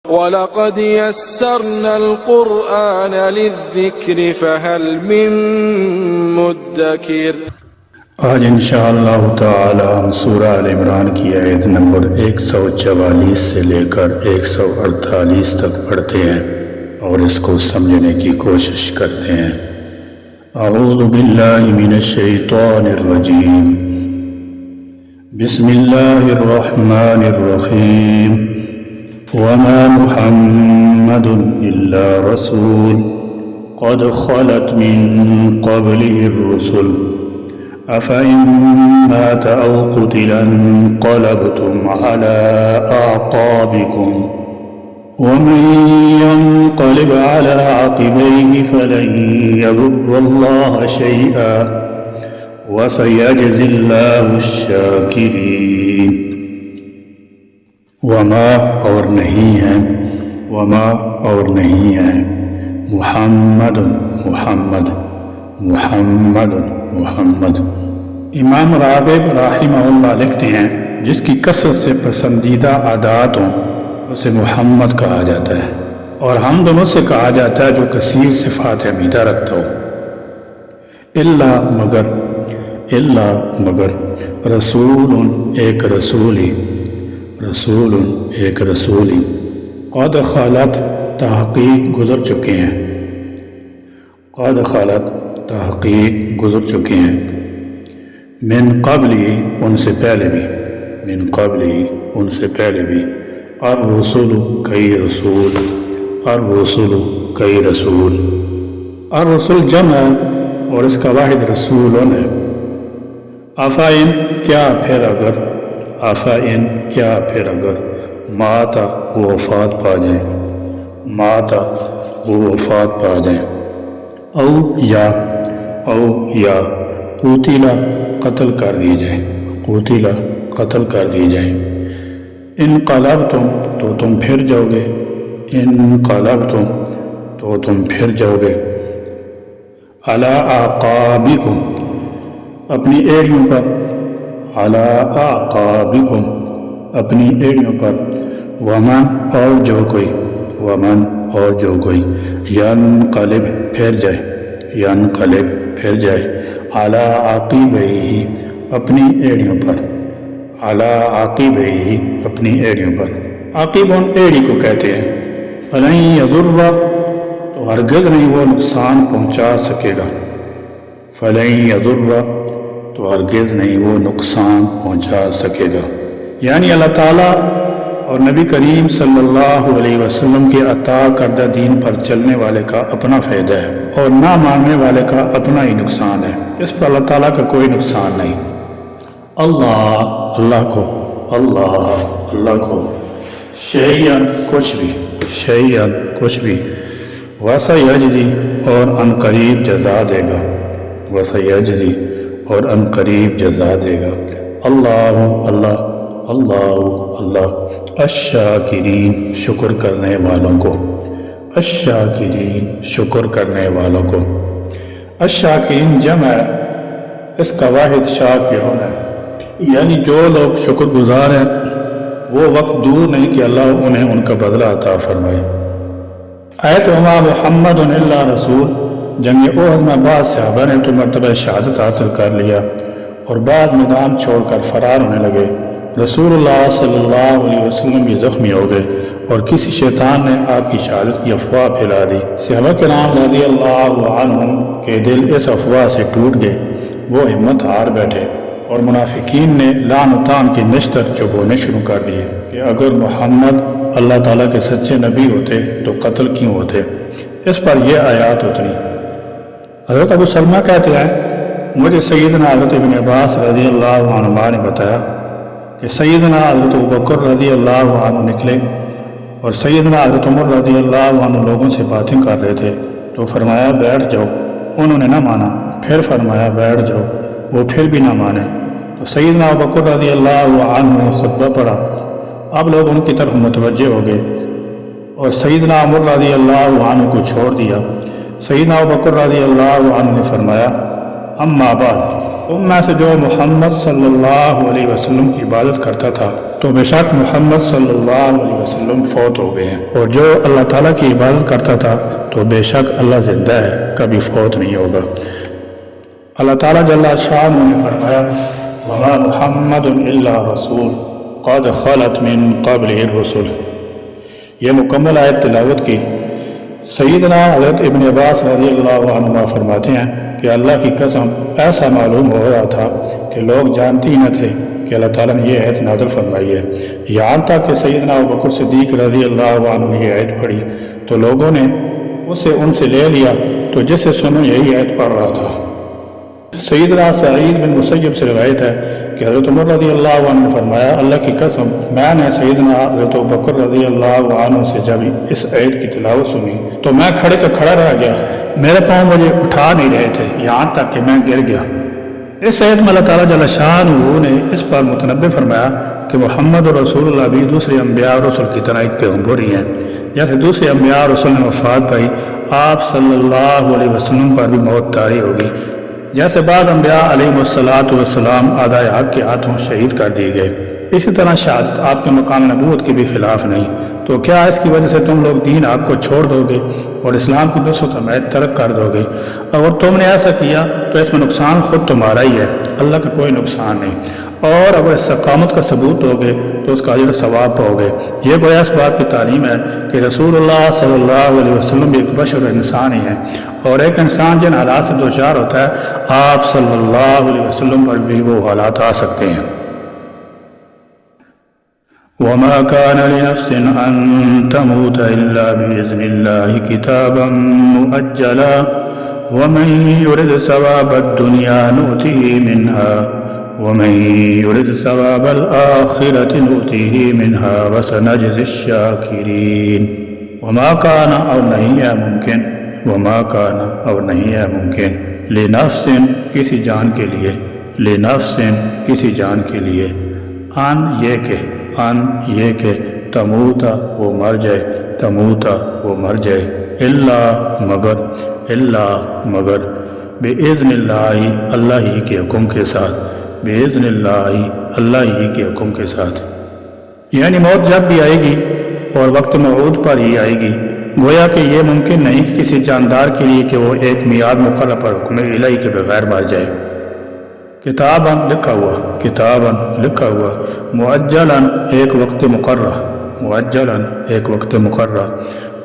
وَلَقَدْ يَسَّرْنَا الْقُرْآنَ لِلذِّكْرِ فَهَلْ مِن مُّدَّكِرٍ۔ آج انشاءاللہ تعالی ہم سورہ آل عمران کی آیت نمبر 144 سے لے کر 148 تک پڑھتے ہیں اور اس کو سمجھنے کی کوشش کرتے ہیں۔ اعوذ باللہ من الشیطان الرجیم، بسم اللہ الرحمن الرحیم۔ وما محمد إلا رسول قد خلت من قبله الرسل أفإن مات أو قتل انقلبتم على أعقابكم ومن ينقلب على عقبيه فلن يضر الله شيئا وسيجزي الله الشاكرين۔ وما اور نہیں ہے، وما اور نہیں ہے، محمد محمد محمد محمد۔ امام راغب رحمہ اللہ لکھتے ہیں جس کی کثرت سے پسندیدہ عادات ہوں اسے محمد کہا جاتا ہے، اور حمد سے کہا جاتا ہے جو کثیر صفات حمیدہ رکھتا ہو۔ الا مگر رسول ایک رسولی، رسول ایک رسولی، قد خلت تحقیق گزر چکے ہیں، قد خلت تحقیق گزر چکے ہیں، من قبل ان سے پہلے بھی، من قبل ان سے پہلے بھی، الرسول کئی رسول، الرسول کئی رسول، الرسول جمع اور اس کا واحد رسولون ہے۔ افائن کیا پھر اگر، افائن کیا پھر اگر، ماتا وہ وفات پا جائیں، ماتا وہ وفات پا جائیں، او یا قتل قتل کر دی جائیں، قتل قتل کر دی جائیں، انقلبتم تو تم پھر جاؤ گے، انقلبتم تو تم پھر جاؤ گے، علی اعقابکم اپنی ایڑیوں پر، علی اعقابکم اپنی ایڑیوں پر، ومن اور جو کوئی، ومن اور جو کوئی، ینقلب پھر جائے، ینقلب پھر جائے، علی عقبیہ اپنی ایڑیوں پر، علی عقبیہ اپنی ایڑیوں پر، عقبون ایڑی کو کہتے ہیں، فلن یضر تو ہرگز نہیں وہ نقصان پہنچا سکے گا، فلن یضر تو ہرگز نہیں وہ نقصان پہنچا سکے گا، یعنی اللہ تعالیٰ اور نبی کریم صلی اللہ علیہ وسلم کے عطا کردہ دین پر چلنے والے کا اپنا فائدہ ہے اور نہ ماننے والے کا اپنا ہی نقصان ہے، اس پر اللہ تعالیٰ کا کوئی نقصان نہیں۔ اللہ کو، اللہ کو، شیئن کچھ بھی، شیئن کچھ بھی، وسیجزی اور ان قریب جزا دے گا، وسیجزی اور ان قریب جزا دے گا، اللہ الشاکرین شکر کرنے والوں کو، الشاکرین شکر کرنے والوں کو، الشاکرین جمع ہے، اس کا واحد شاکرون ہے، یعنی جو لوگ شکر گزار ہیں وہ وقت دور نہیں کہ اللہ انہیں ان کا بدلہ عطا فرمائے۔ آیت وما محمد الا رسول، جنگ احد میں بعض صحابہ نے تو مرتبہ شہادت حاصل کر لیا اور بعد میدان چھوڑ کر فرار ہونے لگے، رسول اللہ صلی اللہ علیہ وسلم بھی زخمی ہو گئے اور کسی شیطان نے آپ کی شہادت کی افواہ پھیلا دی۔ صحابہ کرام رضی اللہ عنہم کے دل اس افواہ سے ٹوٹ گئے، وہ ہمت ہار بیٹھے اور منافقین نے لعن و طعن کے نشتر چبونے شروع کر دیے کہ اگر محمد اللہ تعالیٰ کے سچے نبی ہوتے تو قتل کیوں ہوتے۔ اس پر یہ آیات اتری۔ حضرت ابو سلمہ کہتے ہیں مجھے سیدنا حضرت ابن عباس رضی اللہ عنہ نے بتایا کہ سیدنا حضرت ابوبکر رضی اللہ عنہ نکلے اور سیدنا حضرت عمر رضی اللہ عنہ لوگوں سے باتیں کر رہے تھے تو فرمایا بیٹھ جاؤ، انہوں نے نہ مانا، پھر فرمایا بیٹھ جاؤ، وہ پھر بھی نہ مانے، تو سیدنا ابوبکر رضی اللہ عنہ نے خطبہ پڑھا، اب لوگ ان کی طرف متوجہ ہو گئے اور سیدنا عمر رضی اللہ عنہ کو چھوڑ دیا۔ سیدنا ابوبکر رضی اللہ عنہ نے فرمایا اما بعد، تم میں سے جو محمد صلی اللہ علیہ وسلم کی عبادت کرتا تھا تو بے شک محمد صلی اللہ علیہ وسلم فوت ہو گئے ہیں، اور جو اللہ تعالیٰ کی عبادت کرتا تھا تو بے شک اللہ زندہ ہے، کبھی فوت نہیں ہوگا۔ اللہ تعالیٰ جل شانہ نے فرمایا وما محمد الا رسول قد خلت من قبلہ الرسل۔ یہ مکمل آیت تلاوت کی۔ سیدنا حضرت ابن عباس رضی اللہ عنہما فرماتے ہیں کہ اللہ کی قسم ایسا معلوم ہو رہا تھا کہ لوگ جانتے ہی نہ تھے کہ اللہ تعالیٰ نے یہ آیت نازل فرمائی ہے، یہاں تک کہ سیدنا ابوبکر صدیق رضی اللہ عنہ نے یہ آیت پڑھی تو لوگوں نے اسے ان سے لے لیا، تو جسے سنو یہی آیت پڑھ رہا تھا۔ سیدنا سعید بن مسیب سے روایت ہے کہ حضرت عمر رضی اللہ عنہ نے فرمایا اللہ کی قسم میں نے سیدنا حضرت ابوبکر رضی اللہ عنہ سے جب اس آیت کی تلاوت سنی تو میں کھڑے کا کھڑا رہ گیا، میرے پاؤں مجھے اٹھا نہیں رہے تھے، یہاں تک کہ میں گر گیا۔ اس آیت میں اللہ تعالیٰ جل شانہ نے اس پر متنبع فرمایا کہ محمد رسول اللہ بھی دوسرے انبیاء اور رسول کی طرح ایک پیغمبر ہی ہیں، جیسے دوسرے انبیاء اور رسول نے وفات پائی آپ صلی اللہ علیہ وسلم پر بھی موت طاری ہوگی، جیسے بعض انبیاء علیہ السلام اعدائے حق کے ہاتھوں شہید کر دیے گئے، اسی طرح شہادت آپ کے مقام نبوت کے بھی خلاف نہیں۔ تو کیا اس کی وجہ سے تم لوگ دین آپ کو چھوڑ دو گے اور اسلام کی نصرت حمایت ترک کر دو گے؟ اگر تم نے ایسا کیا تو اس میں نقصان خود تمہارا ہی ہے، اللہ کا کوئی نقصان نہیں، اور اگر استقامت کا ثبوت دو گے تو اس کا اجر ثواب پاؤ گے۔ یہ گویا اس بات کی تعلیم ہے کہ رسول اللہ صلی اللہ علیہ وسلم بھی ایک بشر انسان ہی ہے، اور ایک انسان جن حالات سے دوچار ہوتا ہے آپ صلی اللہ علیہ وسلم پر بھی وہ حالات آ سکتے ہیں۔ وما كان لنفس أن تموت إلا بإذن الله كتابا مؤجلا ومن يرد ثواب الدنيا نؤته منها ومن يرد ثواب الآخرة نؤته منها وسنجزي الشاكرين۔ وما كان اور نہیں ہے ممکن، وما كان اور نہیں ہے ممکن، لنفس کسی جان کے لیے، لنفس کسی جان کے لیے، ان یہ کہ تموتا وہ مر جائے، تموتا وہ مر جائے، مگر بِإِذْنِ اللہ اللہ ہی کے حکم کے ساتھ، بِإِذْنِ اللہ اللہ ہی کے حکم کے ساتھ، یعنی موت جب بھی آئے گی اور وقت موعود پر ہی آئے گی۔ گویا کہ یہ ممکن نہیں کہ کسی جاندار کے لیے کہ وہ ایک میعاد مقرر پر حکم الہی کے بغیر مر جائے۔ کتاباً لکھا ہوا، کتاباً لکھا ہوا، معجلاً ایک وقت مقررہ، معجلاً ایک وقت مقررہ،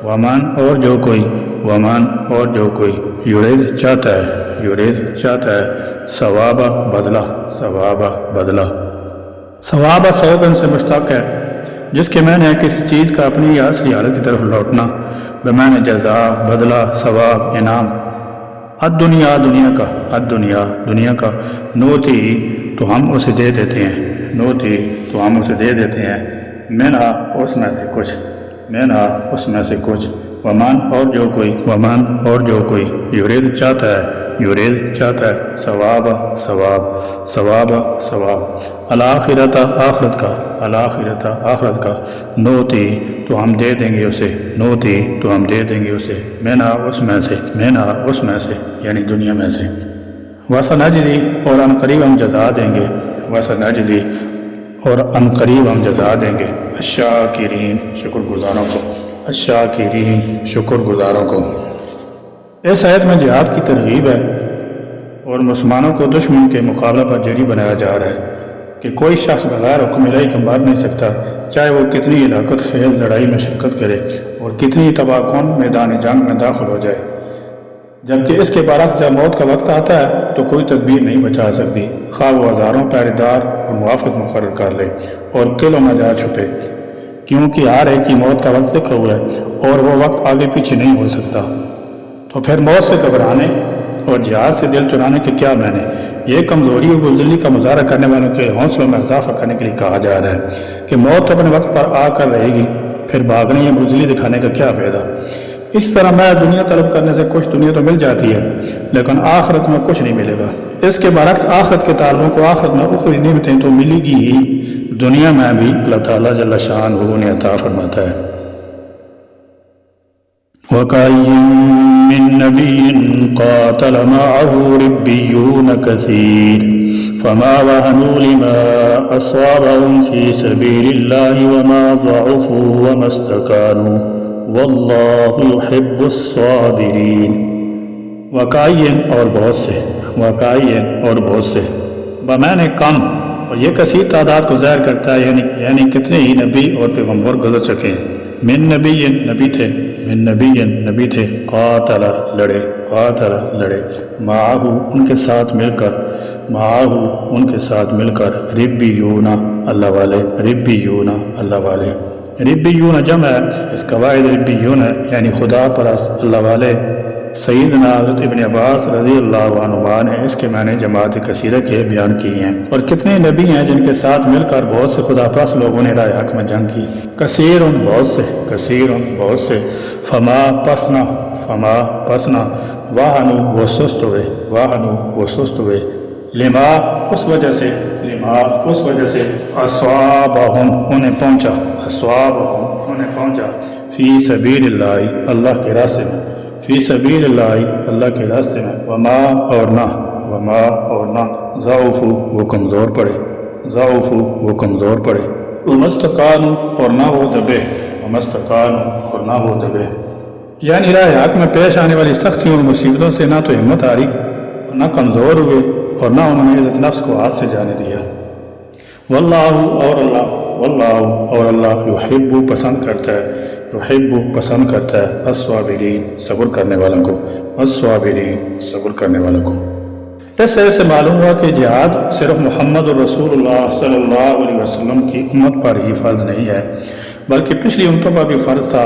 ومن اور جو کوئی، ومن اور جو کوئی یرید چاہتا ہے، یرید چاہتا ہے، ثوابہ بدلہ، ثوابہ بدلہ، ثوابہ ثوابً سے مشتق ہے جس کے معنی ہے کسی چیز کا اپنی یا اصلی حالت کی طرف لوٹنا، بمعنی جزا، بدلہ، ثواب، انعام۔ الدنیا دنیا کا، الدنیا دنیا کا، نوتی تو ہم اسے دے دیتے ہیں، نوتی تو ہم اسے دے دیتے ہیں، منہا اس میں سے کچھ، منہا اس میں سے کچھ، ومن اور جو کوئی، ومن اور جو کوئی یرید چاہتا ہے، یرید چاہتا ہے، ثواب ثواب، ثواب ثواب، الآخرت آخرت کا، الآخرت آخرت کا، نوتی تو ہم دے دیں گے اسے، نوتی تو ہم دے دیں گے اسے، منہا اس میں سے، منہا اس میں سے یعنی دنیا میں سے، وسنجزی اور ان قریب ہم جزا دیں گے، وسنجزی اور ان قریب ہم جزا دیں گے، الشاکرین شکر گزاروں کو، الشاکرین شکر گزاروں کو۔ اس آیت میں جہاد کی ترغیب ہے اور مسلمانوں کو دشمن کے مقابلہ پر جری بنایا جا رہا ہے کہ کوئی شخص بغیر حکم الہی کے مر نہیں سکتا، چاہے وہ کتنی ہلاکت خیز لڑائی میں شرکت کرے اور کتنی تباہ کن میدان جنگ میں داخل ہو جائے، جبکہ اس کے برعکس جب موت کا وقت آتا ہے تو کوئی تدبیر نہیں بچا سکتی، خواہ وہ ہزاروں پہرے دار اور محافظ مقرر کر لے اور قلعوں میں جا چھپے، کیونکہ ہر ایک کی موت کا وقت لکھا ہوا ہے اور وہ وقت آگے پیچھے نہیں ہو سکتا۔ تو پھر موت سے گھبرانے اور جہاد سے دل چرانے کے کیا معنی؟ یہ کمزوری اور بزدلی کا مظاہرہ کرنے والوں کے حوصلوں میں اضافہ کرنے کے لیے کہا جا رہا ہے کہ موت اپنے وقت پر آ کر رہے گی، پھر بھاگنے یا بزدلی دکھانے کا کیا فائدہ؟ اس طرح میں دنیا طلب کرنے سے کچھ دنیا تو مل جاتی ہے لیکن آخرت میں کچھ نہیں ملے گا۔ اس کے برعکس آخرت کے طالبوں کو آخرت میں اخری نعمتیں تو ملے گی ہی، دنیا میں بھی اللہ تعالیٰ جل شانہ نے عطا فرماتا ہے۔ وَكَأَيٍّ مِّن نَّبِيٍّ قَاتَلَ مَعَهُ رِبِّيُّونَ كَثِيرٌ فَمَا وَهَنُوا لِمَا أَصَابَهُمْ فِي سَبِيلِ اللَّهِ وَمَا ضَعُفُوا وَمَا اسْتَكَانُوا وَاللَّهُ يُحِبُّ الصَّابِرِينَ۔ وَكَأَيٍّ اور بہت سے بمعنی کم، اور یہ کثیر تعداد کو ظاہر کرتا ہے، یعنی کتنے ہی نبی اور پیغمبر گزر چکے ہیں۔ من نبی تھے قاتل لڑے معاہو ان کے ساتھ مل کر ربیون اللہ والے ربیون جمع ہے، اس کا واحد ربیون ہے یعنی خدا پرست اللہ والے۔ سیدنا حضرت ابن عباس رضی اللہ عنہ نے اس کے معنی جماعت کثیرہ کے بیان کیے ہیں۔ اور کتنے نبی ہیں جن کے ساتھ مل کر بہت سے خدا پرست لوگوں نے راہ حق میں جنگ کی۔ کثیر بہت سے فما پسنا واہنو وہ سست ہوئے لما اس وجہ سے اصوابہم انہیں پہنچا فی سبیل اللہ اللہ کے راستے میں وما اور نہ ضعفو وہ کمزور پڑے ومستقانو اور نہ وہ دبے یعنی راہ حق میں پیش آنے والی سختیوں اور مصیبتوں سے نہ تو ہمت ہاری اور نہ کمزور ہوئے اور نہ انہوں نے عزت نفس کو ہاتھ سے جانے دیا۔ واللہ اور اللہ یحب پسند کرتا ہے الصابرین صبر کرنے والوں کو۔ اس سے معلوم ہوا کہ جہاد صرف محمد رسول اللہ صلی اللہ علیہ وسلم کی امت پر ہی فرض نہیں ہے بلکہ پچھلی امتوں پر بھی فرض تھا،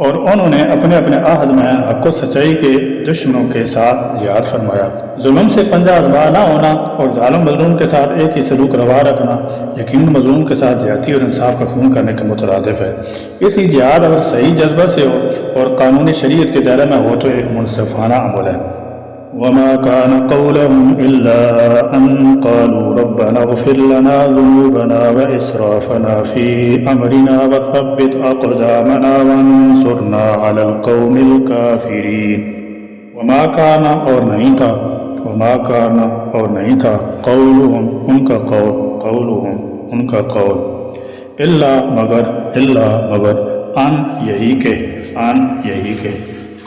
اور انہوں نے اپنے عہد میں حق و سچائی کے دشمنوں کے ساتھ جہاد فرمایا۔ ظلم سے پنجہ ازما نہ ہونا اور ظالم مظلوم کے ساتھ ایک ہی سلوک روا رکھنا یقیناً مظلوم کے ساتھ زیادتی اور انصاف کا خون کرنے کے مترادف ہے۔ اس لیے جہاد اگر صحیح جذبہ سے ہو اور قانون شریعت کے دائرے میں ہو تو ایک منصفانہ عمل ہے۔ وما كان قولهم إلا أن قالوا ربنا اغفر لنا ذنوبنا وإسرافنا في أمرنا وثبت أقدامنا وانصرنا على القوم الكافرين۔ وما كان اور نہیں تھا قولهم ان کا قول الا مگر ان یہی کہ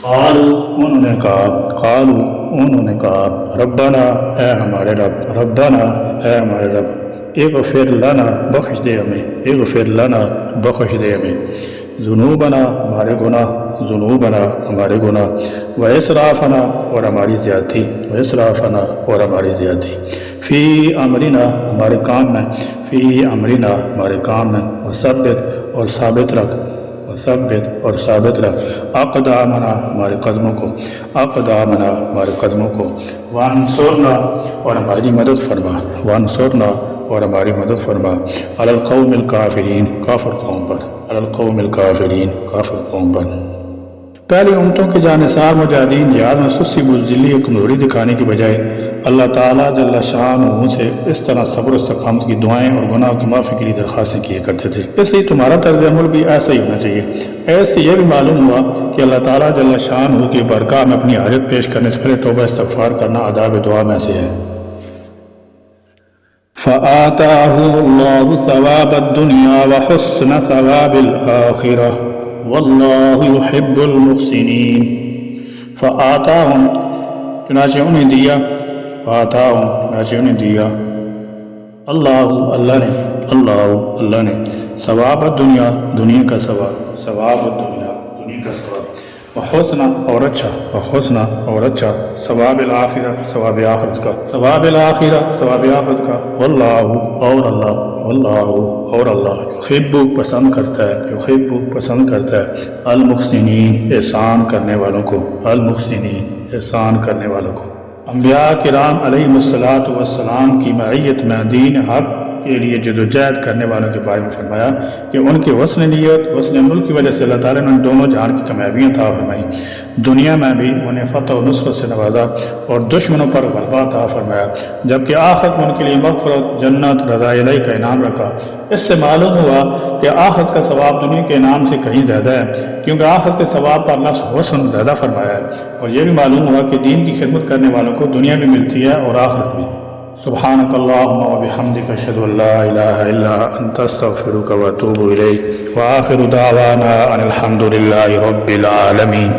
قالوا انہوں نے کہا ربنا اے ہمارے رب اغفر لنا بخش دے ہمیں ذنوبنا ہمارے گناہ و اسرافنا اور ہماری زیادتی فی امرنا ہمارے کام میں وثبت اور ثابت رکھ اقدامنا ہمارے قدموں کو وانصرنا اور ہماری مدد فرما علی القوم الکافرین کافر قوم پر۔ پہلی امتوں کے جانثار مجاہدین جہاد میں سستی بزدلی اور کمزوری دکھانے کی بجائے اللہ تعالیٰ جل شانہ سے اس طرح صبر و استقامت کی دعائیں اور گناہوں کی معافی کے لیے درخواستیں کیے کرتے تھے۔ اس لیے تمہارا طرز عمل بھی ایسا ہی ہونا چاہیے۔ ایسے یہ بھی معلوم ہوا کہ اللہ تعالیٰ جل شانہ کی بارگاہ میں اپنی حاجت پیش کرنے سے پہلے توبہ استغفار کرنا آداب دعا میں سے ہے۔ فَآتَاهُ اللَّهُ ثَوَابَ الدُّنْيَا وَحُسْنَ ثَوَابِ الْآخِرَةِ واللہ یحب المحسنین۔ فآتاہم چنانچہ انہیں دیا اللہ نے ثواب الدنیا دنیا کا ثواب وحسن اور اچھا ثواب الآخرہ ثواب آخرت کا واللہ یحب پسند کرتا ہے المحسنین احسان کرنے والوں کو۔ انبیاء کرام علیہم الصلاۃ والسلام کی معیت میں دین حق کے لیے جدوجہد کرنے والوں کے بارے میں فرمایا کہ ان کی حسن نیت حسن عمل کی وجہ سے اللہ تعالیٰ نے دونوں جہان کی کامیابیاں عطا فرمائی، دنیا میں بھی انہیں فتح و نصرت سے نوازا اور دشمنوں پر غلبہ عطا فرمایا، جبکہ آخرت میں ان کے لیے مغفرت، جنت، رضا الہی کا انعام رکھا۔ اس سے معلوم ہوا کہ آخرت کا ثواب دنیا کے انعام سے کہیں زیادہ ہے، کیونکہ آخرت کے ثواب پر لفظ حسن زیادہ فرمایا ہے، اور یہ بھی معلوم ہوا کہ دین کی خدمت کرنے والوں کو دنیا بھی ملتی ہے اور آخرت بھی۔ سبحانک اللہم و بحمدک اشہد ان لا الہ الا انت استغفرک و اتوب الیک وآخر دعوانا ان الحمد للہ رب العالمین۔